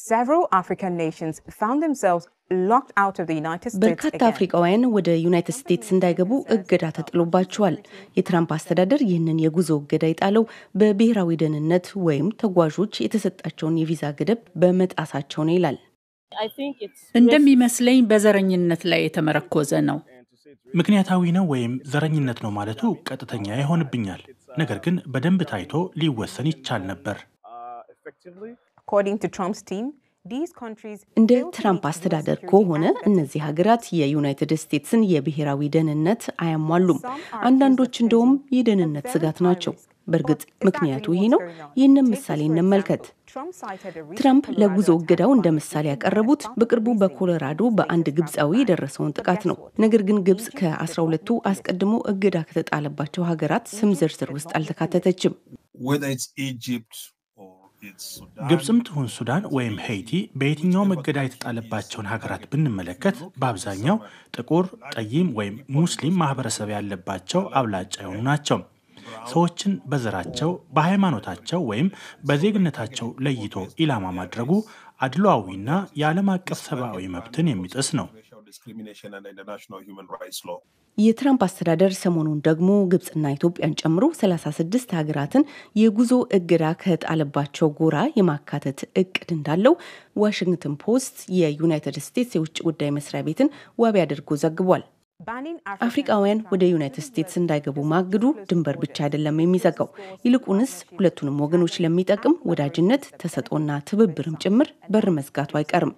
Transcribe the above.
Several African nations found themselves locked out of the United States በርካታ again. አፍሪካውያን ወደ ዩናይትድ ስቴትስ እንዳይገቡ እገዳ ተጥሎባቸዋል። የትራምፕ አስተዳደር ይህንን የጉዞ እገዳ የጣለው በብሔራዊ ደህንነት ወይም ተጓዦች የተሰጣቸውን የቪዛ ገደብ በመጣሳቸው ነው ይላል። እንደሚመስለኝ በዘረኝነት ላይ የተመረኮዘ ነው። ምክንያታዊ ነው ወይም ዘረኝነት ነው ማለቱ ቀጥተኛ ይሆንብኛል። ነገር ግን በደንብ ታይቶ ሊወሰን ይቻል ነበር። According to Trump's team, these countries እንደ ትራምፕ አስተዳደር ከሆነ እነዚህ ሀገራት የዩናይትድ ስቴትስን የብሔራዊ ደህንነት አያሟሉም። አንዳንዶች እንደውም የደህንነት ስጋት ናቸው። በእርግጥ ምክንያቱ ይሄ ነው። ይህንን ምሳሌ እንመልከት። ትራምፕ ለጉዞ እገዳው እንደ ምሳሌ ያቀረቡት በቅርቡ በኮሎራዶ በአንድ ግብፃዊ የደረሰውን ጥቃት ነው። ነገር ግን ግብፅ ከ12ቱ አስቀድሞ እገዳ ከተጣለባቸው ሀገራት ስም ዝርዝር ውስጥ አልተካተተችም። ግብፅም ትሁን ሱዳን ወይም ሄይቲ በየትኛውም እገዳ የተጣለባቸውን ሀገራት ብንመለከት በአብዛኛው ጥቁር፣ ጠይም ወይም ሙስሊም ማህበረሰብ ያለባቸው አብላጫ የሆኑ ናቸው። ሰዎችን በዘራቸው፣ በሃይማኖታቸው ወይም በዜግነታቸው ለይቶ ኢላማ ማድረጉ አድሏዊና የዓለም አቀፍ ሰብአዊ መብትን የሚጥስ ነው። የትራምፕ አስተዳደር ሰሞኑን ደግሞ ግብፅና ኢትዮጵያን ጨምሮ 36 ሀገራትን የጉዞ እገዳ ከጣለባቸው ጎራ የማካተት እቅድ እንዳለው ዋሽንግተን ፖስት የዩናይትድ ስቴትስ የውጭ ጉዳይ መስሪያ ቤትን ዋቢ አድርጎ ዘግቧል። አፍሪካውያን ወደ ዩናይትድ ስቴትስ እንዳይገቡ ማገዱ ድንበር ብቻ አይደለም የሚዘጋው፣ ይልቁንስ ሁለቱንም ወገኖች ለሚጠቅም ወዳጅነት፣ ተሰጥኦና ትብብርም ጭምር በር መዝጋቱ አይቀርም።